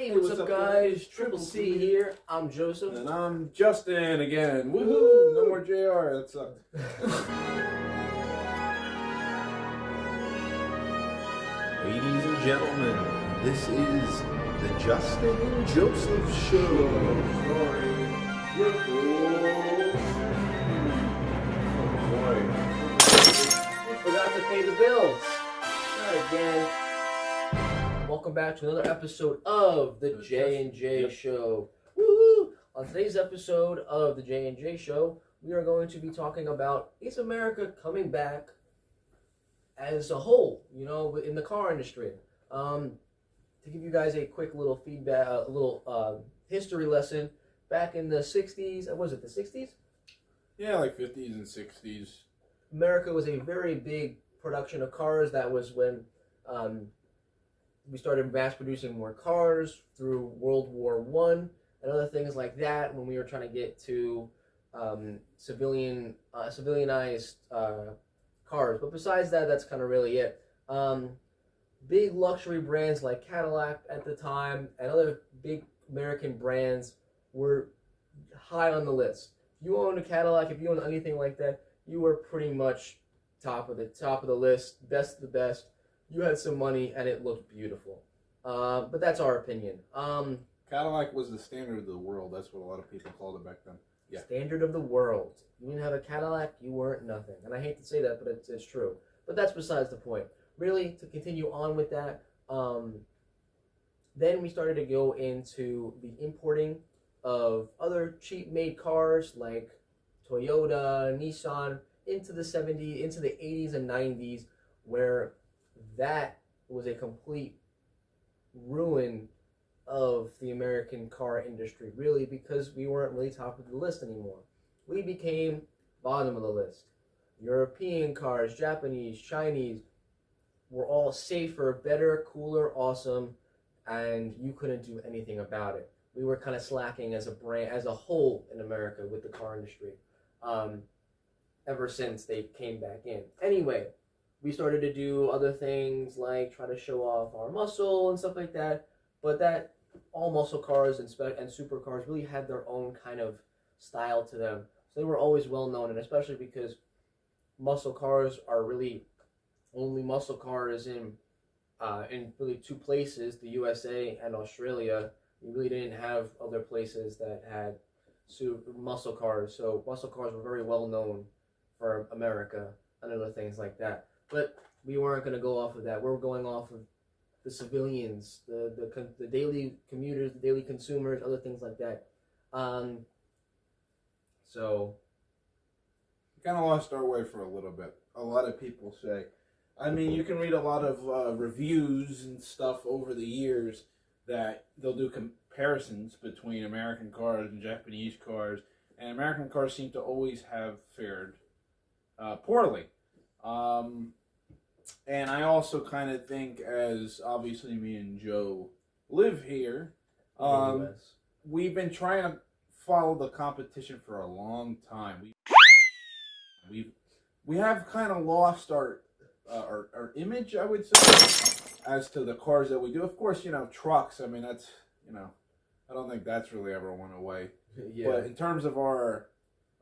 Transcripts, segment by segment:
Hey, what's up, guys? Triple C here. I'm Joseph. And I'm Justin again. Woohoo! No more JR. That sucked. Ladies and gentlemen, this is the Justin and Joseph Show. We forgot to pay the bills. Not again. Welcome back to another episode of the J&J Show. Woohoo! On today's episode of the J&J Show, we are going to be talking about, is America coming back as a whole, you know, in the car industry. To give you guys a quick little feedback, a little history lesson, back in the 60s, was it the 60s? Yeah, like 50s and 60s. America was a very big production of cars. That was when we started mass producing more cars through World War I and other things like that, when we were trying to get to civilianized cars. But besides that, that's kind of really it. Big luxury brands like Cadillac at the time and other big American brands were high on the list. If you owned a Cadillac, if you owned anything like that, you were pretty much top of the list, best of the best. You had some money and it looked beautiful. But that's our opinion. Cadillac was the standard of the world. That's what a lot of people called it back then. Yeah. Standard of the world. You didn't have a Cadillac, you weren't nothing. And I hate to say that, but it's true. But that's besides the point. Really, to continue on with that, then we started to go into the importing of other cheap-made cars like Toyota, Nissan, into the 70s, into the 80s and 90s, where that was a complete ruin of the American car industry, really, because we weren't really top of the list anymore. We became bottom of the list. European cars, Japanese, Chinese, were all safer, better, cooler, awesome, and you couldn't do anything about it. We were kind of slacking as a brand, as a whole in America with the car industry, ever since they came back in. Anyway, we started to do other things like try to show off our muscle and stuff like that, but that all muscle cars and supercars really had their own kind of style to them. So they were always well known, and especially because muscle cars are really only muscle cars in really two places, the USA and Australia. We really didn't have other places that had muscle cars. So muscle cars were very well known for America and other things like that. But we weren't going to go off of that. We're going off of the civilians, the daily commuters, the daily consumers, other things like that. So We kind of lost our way for a little bit. A lot of people say. I mean, you can read a lot of reviews and stuff over the years that they'll do comparisons between American cars and Japanese cars, and American cars seem to always have fared poorly. And I also kind of think, as obviously me and Joe live here, we've been trying to follow the competition for a long time. We have kind of lost our image, I would say, as to the cars that we do. Of course, you know, trucks, I mean, that's, you know, I don't think that's really ever went away. yeah. But in terms of our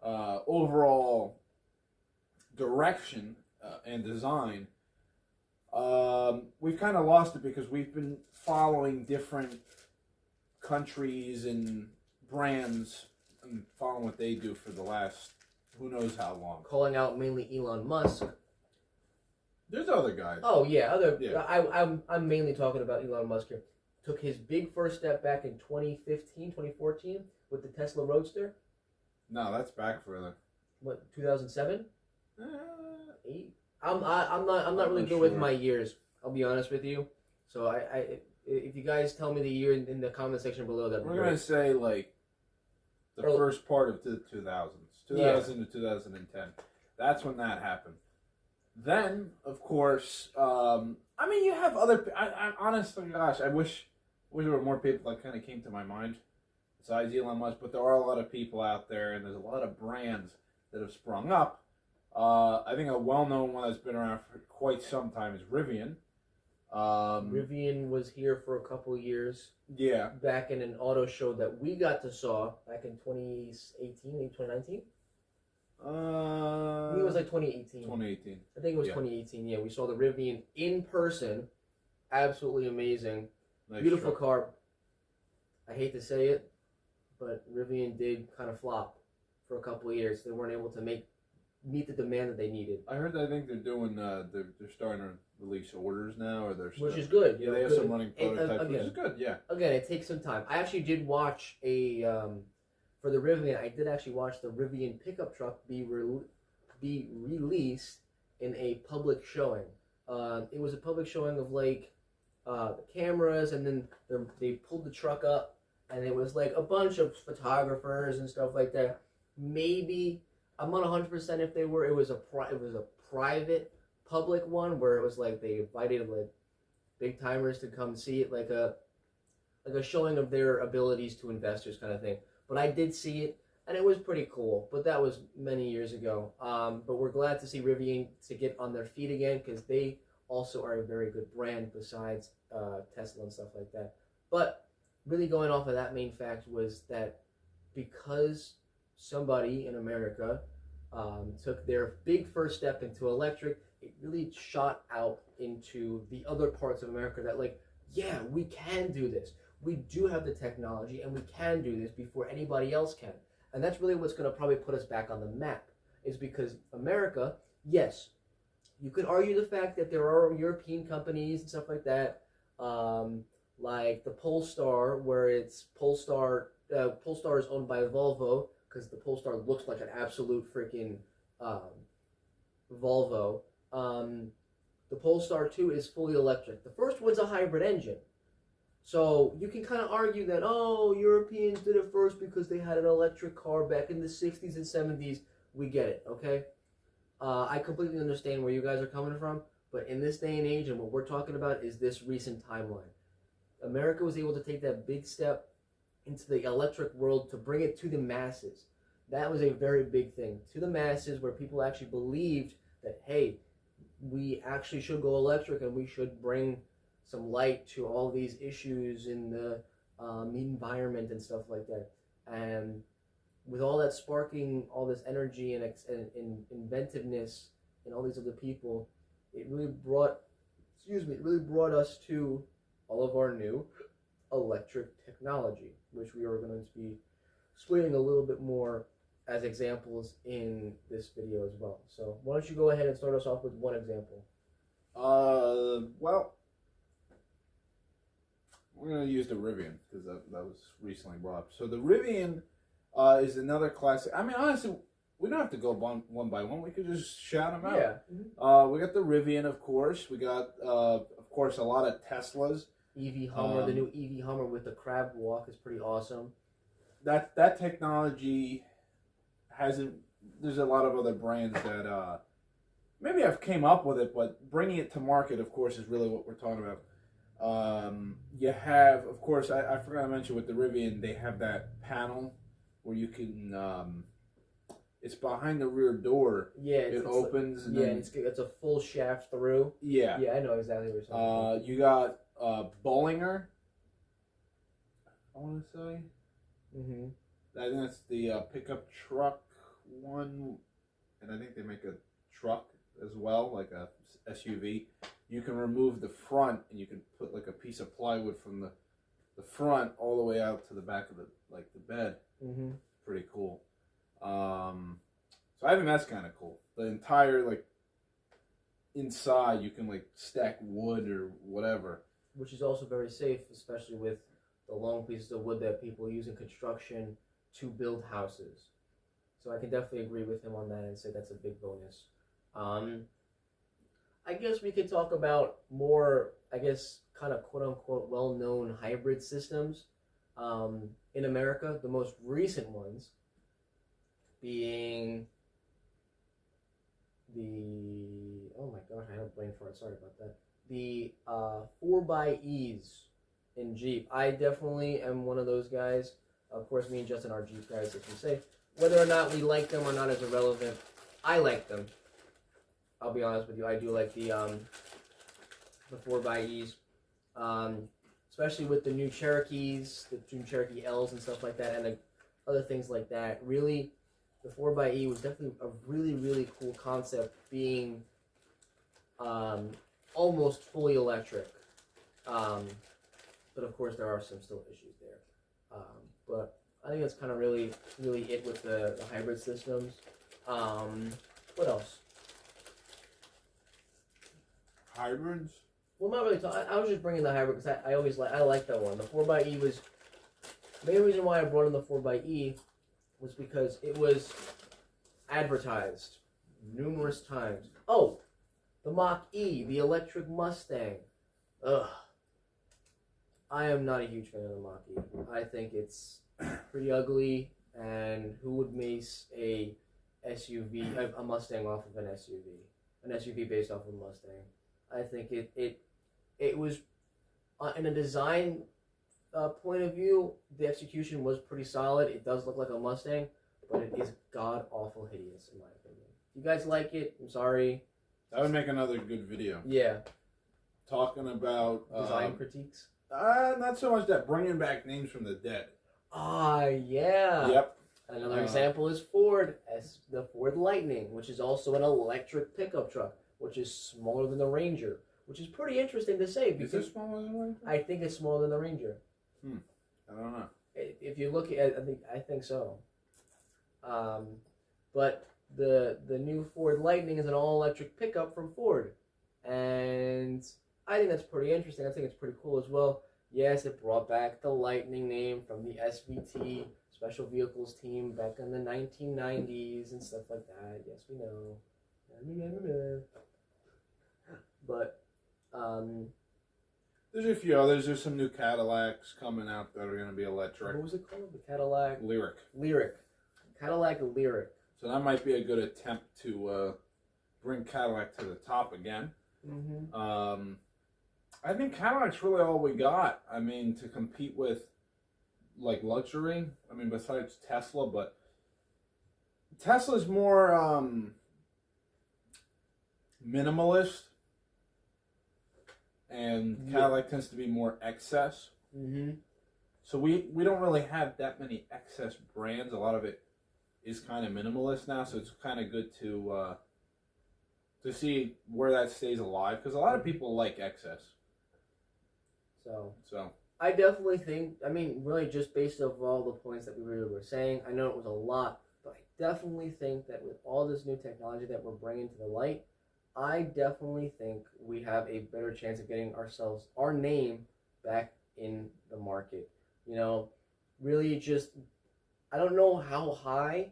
overall direction and design, we've kind of lost it because we've been following different countries and brands and following what they do for the last who knows how long. Calling out mainly Elon Musk. There's other guys. Oh yeah, Yeah. I'm mainly talking about Elon Musk here. Took his big first step back in 2015, 2014 with the Tesla Roadster. No, that's back further. What, 2007? 8? I'm not really not good with sure. my years. I'll be honest with you. So if you guys tell me the year in the comment section below, that'd be We're great. gonna say like the Early- first part of the 2000s, 2000 to 2010. That's when that happened. Then, of course, I mean, you have other. I honestly, gosh, I wish there were more people that kind of came to my mind besides Elon Musk. But there are a lot of people out there, and there's a lot of brands that have sprung up. I think a well-known one that's been around for quite some time is Rivian. Rivian was here for a couple years. Yeah. Back in an auto show that we got to saw back in 2018, maybe 2019. I think it was like 2018. 2018. I think it was 2018. Yeah, we saw the Rivian in person. Absolutely amazing. Nice Beautiful truck. car. I hate to say it, but Rivian did kind of flop for a couple of years. They weren't able to meet the demand that they needed. I heard. I think they're doing. They're starting to release orders now, or they're Which is good. Yeah, they have some running prototypes, which again, is good. Yeah. Again, it takes some time. I actually did watch for the Rivian. I did actually watch the Rivian pickup truck be released in a public showing. It was a public showing of like the cameras, and then they pulled the truck up, and it was like a bunch of photographers and stuff like that. Maybe I'm not 100% if they were. It was a private public one where it was like they invited like big timers to come see it, like a showing of their abilities to investors kind of thing. But I did see it, and it was pretty cool. But that was many years ago. But we're glad to see Rivian to get on their feet again, because they also are a very good brand besides Tesla and stuff like that. But really going off of that main fact was that because somebody in America took their big first step into electric, it really shot out into the other parts of America that like, yeah, we can do this. We do have the technology, and we can do this before anybody else can. And that's really what's going to probably put us back on the map, is because America, yes, you could argue the fact that there are European companies and stuff like that, like the Polestar, where it's Polestar is owned by Volvo, because the Polestar looks like an absolute freaking Volvo. The Polestar 2 is fully electric. The first one's a hybrid engine. So you can kind of argue that, oh, Europeans did it first because they had an electric car back in the 60s and 70s. We get it, okay? I completely understand where you guys are coming from, but in this day and age, and what we're talking about is this recent timeline. America was able to take that big step into the electric world to bring it to the masses. That was a very big thing. To the masses, where people actually believed that, hey, we actually should go electric, and we should bring some light to all these issues in the environment and stuff like that. And with all that sparking, all this energy and inventiveness in all these other people, it really brought us to all of our new electric technology, which we are going to be explaining a little bit more as examples in this video as well. So why don't you go ahead and start us off with one example? Well, we're going to use the Rivian, because that was recently brought up. So the Rivian is another classic. I mean, honestly, we don't have to go one by one. We could just shout them out. Yeah. We got the Rivian, of course. We got, of course, a lot of Teslas. EV Hummer, the new EV Hummer with the crab walk is pretty awesome. That technology hasn't. There's a lot of other brands that maybe I've came up with it, but bringing it to market, of course, is really what we're talking about. You have, of course, I forgot to mention with the Rivian, they have that panel where you can. It's behind the rear door. Yeah, it opens. And then, it's a full shaft through. Yeah. Yeah, I know exactly what you're talking about. You got Bollinger, I want to say. Mm-hmm. I think that's the pickup truck one, and I think they make a truck as well, like a SUV. You can remove the front, and you can put like a piece of plywood from the front all the way out to the back of the bed. Mm-hmm. Pretty cool. So I think that's kind of cool. The entire inside, you can stack wood or whatever, which is also very safe, especially with the long pieces of wood that people use in construction to build houses. So I can definitely agree with him on that and say that's a big bonus. I guess we could talk about more, kind of quote-unquote well-known hybrid systems in America. The most recent ones being oh my gosh, I have a brain fart, sorry about that. The 4xEs in Jeep. I definitely am one of those guys. Of course, me and Justin are Jeep guys, as we say. Whether or not we like them or not is irrelevant. I like them. I'll be honest with you. I do like the the 4xEs, especially with the new Cherokees, the new Cherokee L's and stuff like that, and other things like that. Really, the 4xE was definitely a really, really cool concept, being almost fully electric. But of course, there are some still issues there. But I think that's kind of really, really it with the hybrid systems. What else? Hybrids? Well, not really. I was just bringing the hybrid because I always like that one. The 4xE was the main reason why I brought in the 4xE was because it was advertised numerous times. Oh, the Mach-E, the electric Mustang. Ugh. I am not a huge fan of the Mach-E. I think it's pretty ugly, and who would mace a SUV, a Mustang off of an SUV based off of a Mustang? I think it was, in a design point of view, the execution was pretty solid. It does look like a Mustang, but it is god awful hideous in my opinion. If you guys like it, I'm sorry. That would make another good video. Yeah. Talking about Design critiques? not so much that, bringing back names from the dead. Ah, yeah. Yep. Another example is Ford, the Ford Lightning, which is also an electric pickup truck, which is smaller than the Ranger, which is pretty interesting to say. Is it smaller than the Ranger? I think it's smaller than the Ranger. I don't know. If you look at, I think so. But the new Ford Lightning is an all electric pickup from Ford, and I think that's pretty interesting. I think it's pretty cool as well. Yes, it brought back the Lightning name from the SVT Special Vehicles team back in the 1990s and stuff like that. Yes, we know. But there's a few others. There's some new Cadillacs coming out that are going to be electric. what was it called? The Cadillac Lyric. Cadillac Lyric. So that might be a good attempt to bring Cadillac to the top again. Mm-hmm. I think Cadillac's really all we got. I mean, to compete with like luxury. I mean, besides Tesla, but Tesla's more minimalist, and Cadillac tends to be more excess. Mm-hmm. So we don't really have that many excess brands. A lot of it is kind of minimalist now, so it's kind of good to see where that stays alive, because a lot of people like excess. So I definitely think, I mean, really just based off all the points that we really were saying, I know it was a lot, but I definitely think that with all this new technology that we're bringing to the light, I definitely think we have a better chance of getting our name back in the market. You know, really just, I don't know how high.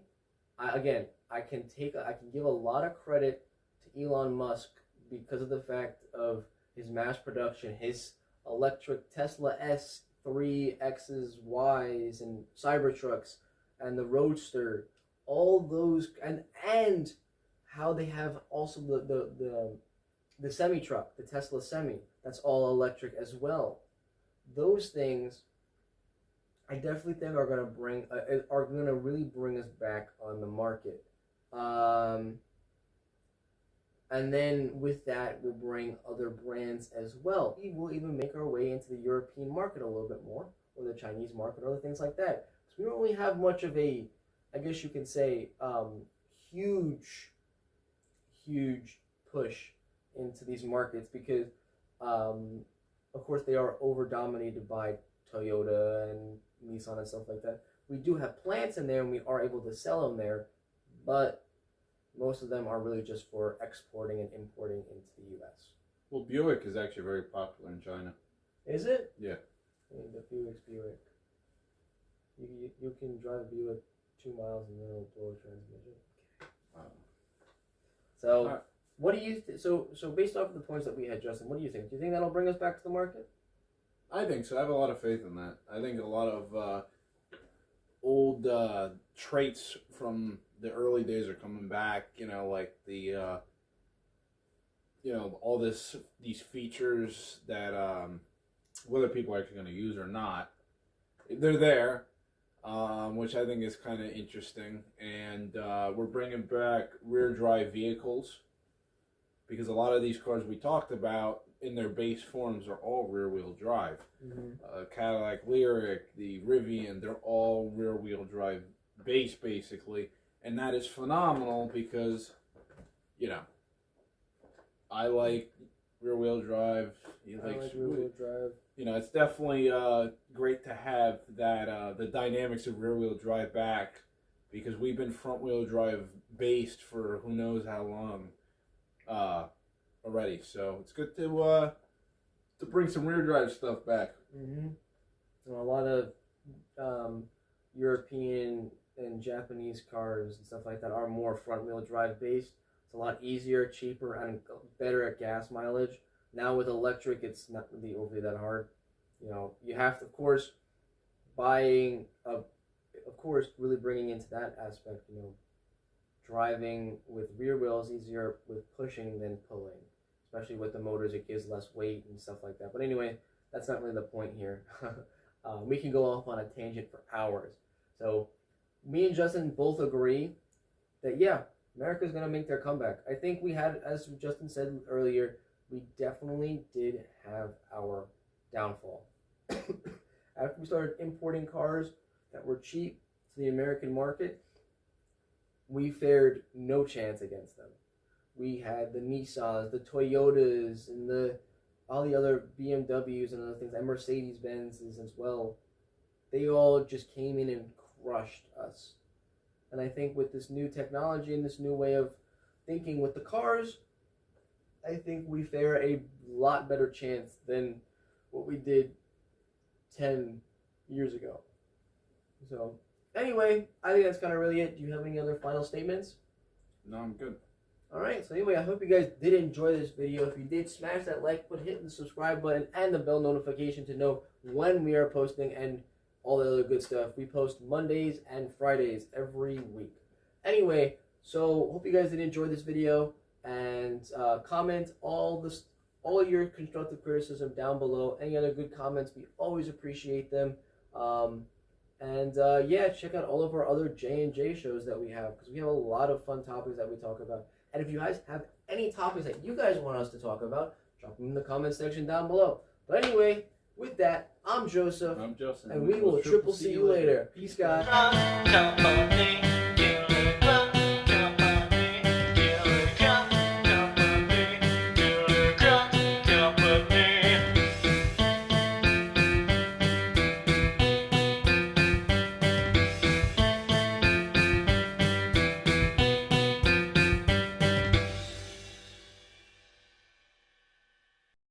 I can give a lot of credit to Elon Musk because of the fact of his mass production, his electric Tesla S3, X's, Y's, and Cybertrucks, and the Roadster, all those, and how they have also the semi truck, the Tesla Semi, that's all electric as well. Those things, I definitely think are gonna really bring us back on the market. And then with that, we'll bring other brands as well. We will even make our way into the European market a little bit more, or the Chinese market, or other things like that. So we don't really have much of a, I guess you can say, huge push into these markets because, of course, they are over-dominated by Toyota and Nissan and stuff like that. We do have plants in there, and we are able to sell them there, but most of them are really just for exporting and importing into the U.S. Well, Buick is actually very popular in China. Is it? Yeah. I mean, the Buick's Buick. You can drive a Buick 2 miles and then it'll blow a transmission. So, what do you so based off of the points that we had, Justin, what do you think? Do you think that'll bring us back to the market? I think so. I have a lot of faith in that. I think a lot of old traits from the early days are coming back. You know, like the all these features that whether people are actually going to use or not, they're there, which I think is kind of interesting. And we're bringing back rear drive vehicles because a lot of these cars we talked about in their base forms are all rear-wheel drive. Mm-hmm. Cadillac Lyric, the Rivian, they're all rear-wheel drive base basically, and that is phenomenal because, you know, I like rear-wheel drive. He I likes like rear-wheel drive. You know, it's definitely great to have that the dynamics of rear-wheel drive back, because we've been front-wheel drive based for who knows how long already. So it's good to bring some rear drive stuff back. Mm-hmm. And a lot of European and Japanese cars and stuff like that are more front-wheel drive based. It's a lot easier, cheaper, and better at gas mileage. Now with electric, it's not really overly that hard. You know, you have to, of course, really bringing into that aspect, you know, driving with rear wheels easier with pushing than pulling, especially with the motors. It gives less weight and stuff like that. But anyway, that's not really the point here. We can go off on a tangent for hours. So me and Justin both agree that, yeah, America's going to make their comeback. I think we had, as Justin said earlier, we definitely did have our downfall. After we started importing cars that were cheap to the American market, we fared no chance against them. We had the Nissans, the Toyotas, and all the other BMWs and other things, and Mercedes-Benzes as well. They all just came in and crushed us. And I think with this new technology and this new way of thinking with the cars, I think we fare a lot better chance than what we did 10 years ago. So, anyway, I think that's kind of really it. Do you have any other final statements? No, I'm good. Alright, so anyway, I hope you guys did enjoy this video. If you did, smash that like button, hit the subscribe button, and the bell notification to know when we are posting and all the other good stuff. We post Mondays and Fridays every week. Anyway, so hope you guys did enjoy this video, and comment all your constructive criticism down below. Any other good comments, we always appreciate them. Yeah, check out all of our other J&J shows that we have, because we have a lot of fun topics that we talk about. And if you guys have any topics that you guys want us to talk about, drop them in the comment section down below. But anyway, with that, I'm Joseph. I'm Justin. And we will triple see you later. Peace, guys.